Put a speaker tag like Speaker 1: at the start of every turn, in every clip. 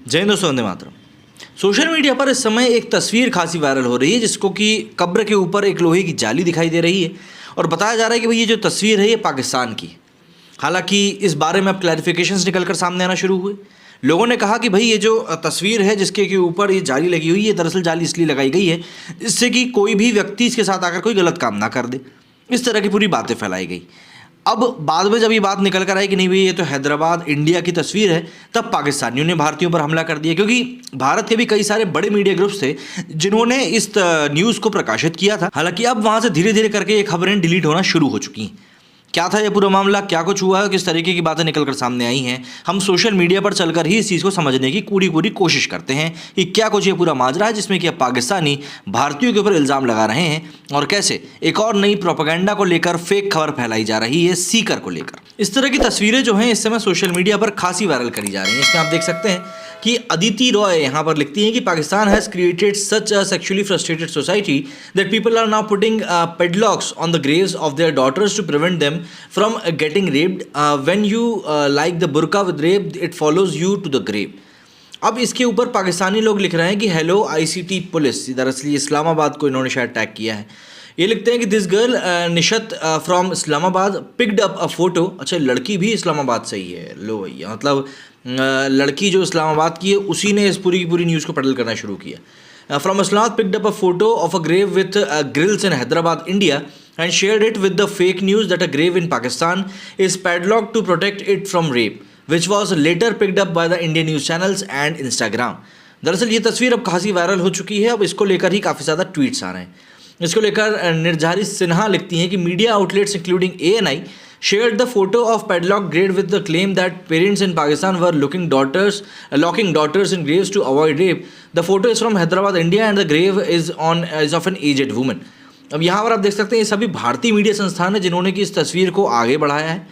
Speaker 1: जय हिंद दोस्तों, Vande Mataram. Social media पर इस समय एक तस्वीर खासी वायरल हो रही है जिसको कि कब्र के ऊपर एक लोहे की जाली दिखाई दे रही है और बताया जा रहा है कि भाई ये जो तस्वीर है ये पाकिस्तान की। हालांकि इस बारे में अब क्लैरिफिकेशंस निकलकर सामने आना शुरू हुए। लोगों ने कहा कि भाई ये जो तस्वीर है जिसके के ऊपर ये जाली लगी हुई है, दरअसल जाली इसलिए लगाई गई है जिससे कि कोई भी व्यक्ति इसके साथ आकर कोई गलत काम ना कर दे। इस तरह की पूरी बातें फैलाई गई। अब बाद में जब ये बात निकल कर आई कि नहीं भाई ये तो हैदराबाद इंडिया की तस्वीर है, तब पाकिस्तानियों ने भारतीयों पर हमला कर दिया, क्योंकि भारत के भी कई सारे बड़े मीडिया ग्रुप्स थे जिन्होंने इस न्यूज़ को प्रकाशित किया था। हालांकि अब वहाँ से धीरे धीरे करके ये खबरें डिलीट होना शुरू हो चुकी हैं। क्या था ये पूरा मामला, क्या कुछ हुआ है, किस तरीके की बातें निकल कर सामने आई हैं, हम सोशल मीडिया पर चलकर ही इस चीज़ को समझने की पूरी कोशिश करते हैं कि क्या कुछ ये पूरा माजरा है जिसमें कि अब पाकिस्तानी भारतीयों के ऊपर इल्ज़ाम लगा रहे हैं और कैसे एक और नई प्रोपेगेंडा को लेकर फेक खबर फैलाई जा रही है सीकर को लेकर। इस तरह की तस्वीरें जो हैं इस समय सोशल मीडिया पर खासी वायरल करी जा रही हैं। इसमें आप देख सकते हैं कि अदिति रॉय यहाँ पर लिखती हैं कि Pakistan has created such a sexually frustrated society that people are now putting padlocks on the graves of their daughters to prevent them from getting raped. When you like the burqa with rape it follows you to the grave. अब इसके ऊपर पाकिस्तानी लोग लिख रहे हैं कि hello ICT police, दरअसल इस्लामाबाद को इन्होंने शायद टैग किया है। ये लिखते हैं कि this girl Nishat from Islamabad picked up a photo. अच्छा, लड़की भी इस्लामाबाद से ही है। लो भैया, मतलब लड़की जो इस्लामाबाद की है उसी ने इस पूरी की पूरी न्यूज़ को पेडल करना शुरू किया। From Islamabad picked up a photo of a grave with grills in Hyderabad India and shared it with the fake news that a grave in Pakistan is padlocked to protect it from rape, which was later picked up by the Indian news channels and Instagram. दरअसल ये तस्वीर अब खासी viral हो चुकी है। अब इसको लेकर ही काफ़ी ज़्यादा ट्वीट्स आ रहे हैं। इसको लेकर निर्धारित सिन्हा लिखती हैं कि media outlets including ANI shared the photo of padlocked grave with the claim that parents in Pakistan were locking daughters in graves to avoid rape. The photo is from Hyderabad, India, and the grave is of an aged woman. अब यहाँ पर आप देख सकते हैं ये सभी भारतीय मीडिया संस्थान है जिन्होंने कि इस तस्वीर को आगे बढ़ाया है।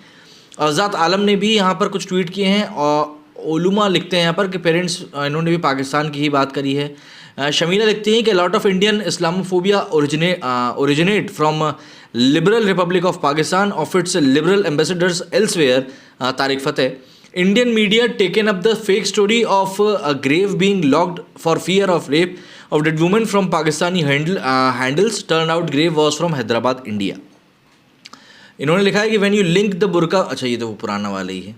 Speaker 1: आज़ाद आलम ने भी यहाँ पर कुछ ट्वीट किए हैं और ओलुमा लिखते हैं यहाँ पर कि पेरेंट्स, इन्होंने भी पाकिस्तान की ही बात करी है। शमीला लिखती हैं कि lot of Indian Islamophobia originate from liberal republic of Pakistan of its liberal ambassadors elsewhere. Tarek Fatah Indian media taken up the fake story of a grave being locked for fear of rape of dead woman from Pakistani handles turned out grave was from Hyderabad, India. इन्होंने लिखा है कि when you link the burqa, अच्छा ये तो वो पुराना वाला ही है।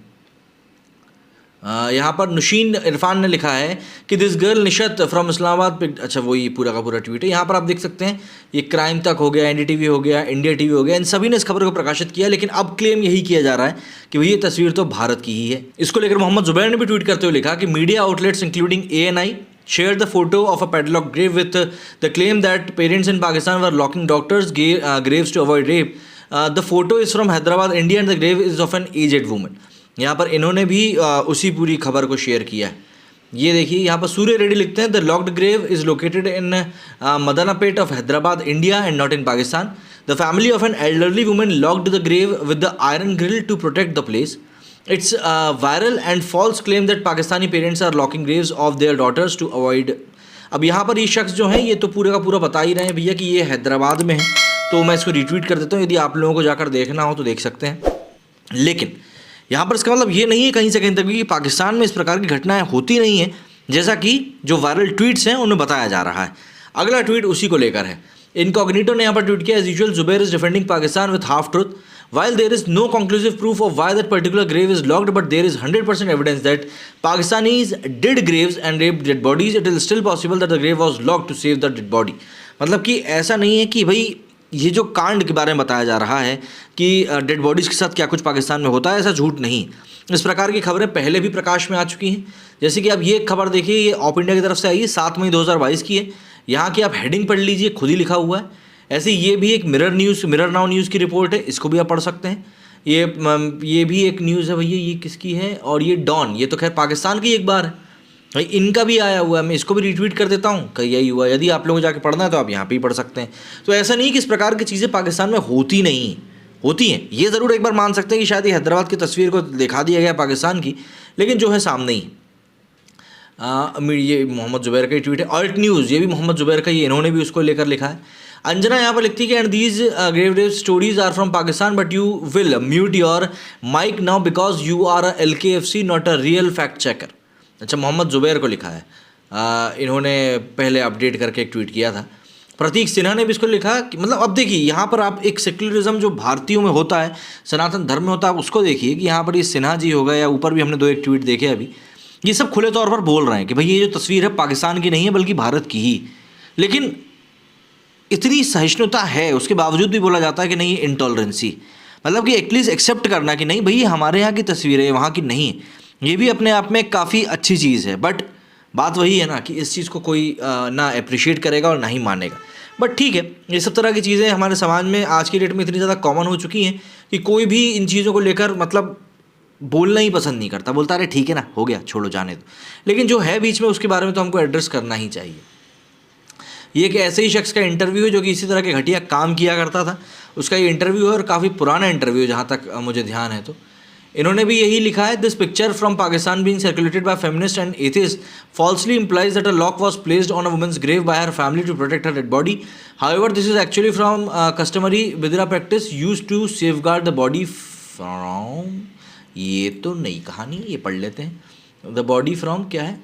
Speaker 1: यहाँ पर नुशीन इरफान ने लिखा है कि this girl Nishat from Islamabad. अच्छा, वो ये पूरा का पूरा ट्वीट है। यहाँ पर आप देख सकते हैं ये क्राइम तक हो गया, NDTV हो गया, इंडिया TV हो गया, इन सभी ने इस खबर को प्रकाशित किया। लेकिन अब क्लेम यही किया जा रहा है कि भाई ये तस्वीर तो भारत की ही है। इसको लेकर मोहम्मद जुबैर ने भी ट्वीट करते हुए लिखा कि media outlets including ANI shared the photo of a padlocked grave with the claim that parents in Pakistan were locking doctors' graves to avoid rape. The photo is from Hyderabad, India, and the grave is of an aged woman. यहाँ पर इन्होंने भी उसी पूरी खबर को share किया है। ये देखिए यहाँ पर सूर्य रेड्डी लिखते हैं the locked grave is located in Madannapet of Hyderabad, India, and not in Pakistan. The family of an elderly woman locked the grave with the iron grill to protect the place. It's a viral and false claim that Pakistani parents are locking graves of their daughters to avoid. अब यहाँ पर ये शख्स जो है ये तो पूरे का पूरा बता ही रहे हैं भैया कि ये हैदराबाद में है, तो मैं इसको रिट्वीट कर देता हूँ। यदि आप लोगों को जाकर देखना हो तो देख सकते हैं। लेकिन यहाँ पर इसका मतलब ये नहीं है कहीं से कहीं तक कि पाकिस्तान में इस प्रकार की घटनाएं होती नहीं हैं, जैसा कि जो वायरल ट्वीट्स हैं उन्हें बताया जा रहा है। अगला ट्वीट उसी को लेकर है। इनकॉग्निटो ने यहाँ पर ट्वीट किया, as usual Zubair is defending Pakistan with half truth. While there is no conclusive proof of why that particular grave is locked, but there is 100% evidence that Pakistanis did graves and raped dead bodies. It is still possible that the grave was locked to save the dead body. मतलब कि ऐसा नहीं है कि भाई ये जो कांड के बारे में बताया जा रहा है कि डेड बॉडीज़ के साथ क्या कुछ पाकिस्तान में होता है, ऐसा झूठ नहीं। इस प्रकार की खबरें पहले भी प्रकाश में आ चुकी हैं। जैसे कि अब ये खबर देखिए, ये ऑप इंडिया की तरफ से आई है, 7 मई 2022 की है। यहाँ की आप हेडिंग पढ़ लीजिए, खुद ही लिखा हुआ है। ऐसे ये भी एक मिरर नाउ न्यूज़ की रिपोर्ट है, इसको भी आप पढ़ सकते हैं। ये भी एक न्यूज़ है भैया, ये किसकी है, और ये डॉन, ये तो खैर पाकिस्तान की एक बार है भाई, इनका भी आया हुआ है। मैं इसको भी रिट्वीट कर देता हूँ, कहीं यही हुआ। यदि आप लोगों को जाके पढ़ना है तो आप यहाँ पे ही पढ़ सकते हैं। तो ऐसा नहीं कि इस प्रकार की चीज़ें पाकिस्तान में होती नहीं होती हैं। ये ज़रूर एक बार मान सकते हैं कि शायद ये हैदराबाद की तस्वीर को दिखा दिया गया पाकिस्तान की, लेकिन जो है सामने ही। ये मोहम्मद जुबैर का ट्वीट है। ऑल्ट न्यूज़, ये भी मोहम्मद जुबैर का ही, इन्होंने भी उसको लेकर लिखा है। अंजना यहाँ पर लिखती है कि and these grave stories are from Pakistan but you will mute your mic now because you are a LKFC not a real fact checker. अच्छा, मोहम्मद ज़ुबैर को लिखा है। इन्होंने पहले अपडेट करके एक ट्वीट किया था। प्रतीक सिन्हा ने भी इसको लिखा कि मतलब अब देखिए यहाँ पर आप एक सेक्युलरिज्म जो भारतीयों में होता है, सनातन धर्म में होता है, उसको देखिए कि यहाँ पर ये सिन्हा जी हो गए या ऊपर भी हमने 2-1 ट्वीट देखे अभी, ये सब खुले तौर पर बोल रहे हैं कि भाई ये जो तस्वीर है पाकिस्तान की नहीं है बल्कि भारत की ही। लेकिन इतनी सहिष्णुता है उसके बावजूद भी बोला जाता है कि नहीं ये इंटॉलरेंसी, मतलब कि एटलीस्ट एक्सेप्ट करना कि नहीं भाई ये हमारे यहाँ की तस्वीर है, वहाँ की नहीं है। ये भी अपने आप में काफ़ी अच्छी चीज़ है। बट बात वही है ना कि इस चीज़ को कोई ना अप्रिशिएट करेगा और ना ही मानेगा। बट ठीक है, ये सब तरह की चीज़ें हमारे समाज में आज की डेट में इतनी ज़्यादा कॉमन हो चुकी हैं कि कोई भी इन चीज़ों को लेकर मतलब बोलना ही पसंद नहीं करता, बोलता अरे ठीक है ना, हो गया, छोड़ो, जाने दो। लेकिन जो है बीच में उसके बारे में तो हमको एड्रेस करना ही चाहिए। ये एक ऐसे ही शख्स का इंटरव्यू है जो कि इसी तरह के घटिया काम किया करता था, उसका ये इंटरव्यू है और काफ़ी पुराना इंटरव्यू है जहाँ तक मुझे ध्यान है। तो इन्होंने भी यही लिखा है, this picture from Pakistan being circulated by feminist and atheist falsely implies that a lock was placed on a woman's grave by her family to protect her dead body. However, this is actually from customary Bidra practice used to safeguard the body from, ये तो नई कहानी, ये पढ़ लेते हैं। The body from क्या है?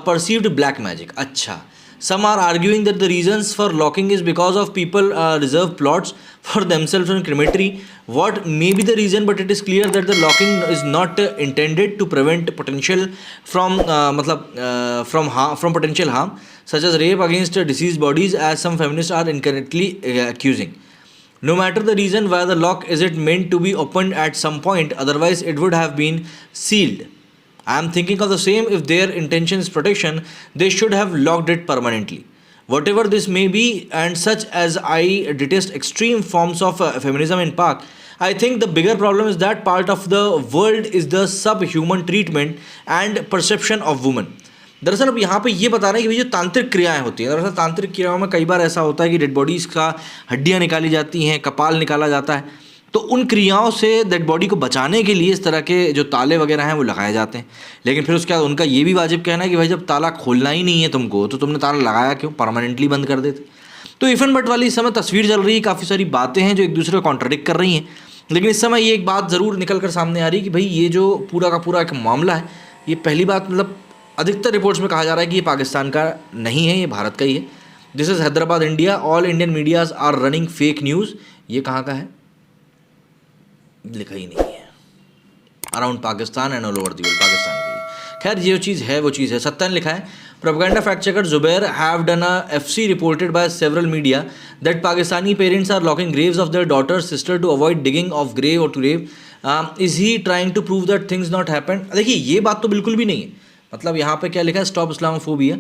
Speaker 1: Perceived black magic। अच्छा, some are arguing that the reasons for locking is because of people reserve plots for themselves in crematory. What may be the reason, but it is clear that the locking is not intended to prevent potential from from potential harm such as rape against deceased bodies, as some feminists are incorrectly accusing. No matter the reason why the lock is it meant to be opened at some point, otherwise it would have been sealed. I am thinking of the same. If their intention is protection, they should have locked it permanently. Whatever this may be, and such as I detest extreme forms of feminism in Pak, I think the bigger problem is that part of the world is the subhuman treatment and perception of women. दरअसल अब यहाँ पे ये बता रहे हैं कि जो तांत्रिक क्रियाएं होती हैं, दरअसल तांत्रिक क्रियाओं में कई बार ऐसा होता है कि डेड बॉडीज़ का हड्डियाँ निकाली जाती हैं, कपाल निकाला जाता है, तो उन क्रियाओं से डेड बॉडी को बचाने के लिए इस तरह के जो ताले वगैरह हैं वो लगाए जाते हैं। लेकिन फिर उसके बाद उनका ये भी वाजिब कहना है कि भाई जब ताला खोलना ही नहीं है तुमको तो तुमने ताला लगाया क्यों, परमानेंटली बंद कर देते। तो इफ एंड बट वाली इस समय तस्वीर चल रही है, काफ़ी सारी बातें हैं जो एक दूसरे को कॉन्ट्राडिक्ट कर रही हैं। लेकिन इस समय ये एक बात ज़रूर निकल कर सामने आ रही है कि भाई ये जो पूरा का पूरा एक मामला है, ये पहली बात मतलब अधिकतर रिपोर्ट्स में कहा जा रहा है कि ये पाकिस्तान का नहीं है, ये भारत का ही है। This is Hyderabad India, all Indian medias are running fake news. ये कहाँ का है लिखा ही नहीं है। Around Pakistan and all over the world, Pakistan की। खैर ये चीज़ है वो चीज़ है। सत्ता ने लिखा है, propaganda fact checker Zubair have done a FC reported by several media that Pakistani parents are locking graves of their daughter sister to avoid digging of grave और to rave. Is he trying to prove that things not happen. देखिए ये बात तो बिल्कुल भी नहीं है। मतलब यहाँ पे क्या लिखा है, stop Islamophobia,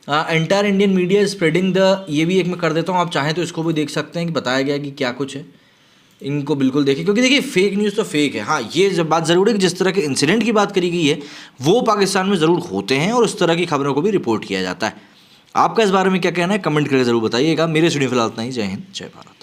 Speaker 1: entire Indian media is spreading the, ये भी एक मैं कर देता हूँ, आप चाहें तो इसको भी देख सकते हैं कि बताया गया कि क्या कुछ है। इनको बिल्कुल देखिए, क्योंकि देखिए फेक न्यूज़ तो फेक है। हाँ ये जब बात ज़रूर है कि जिस तरह के इंसिडेंट की बात करी गई है वो पाकिस्तान में ज़रूर होते हैं और उस तरह की खबरों को भी रिपोर्ट किया जाता है। आपका इस बारे में क्या कहना है कमेंट करके ज़रूर बताइएगा। मेरे स्टूडियो फिलहाल इतना ही। जय हिंद, जय भारत।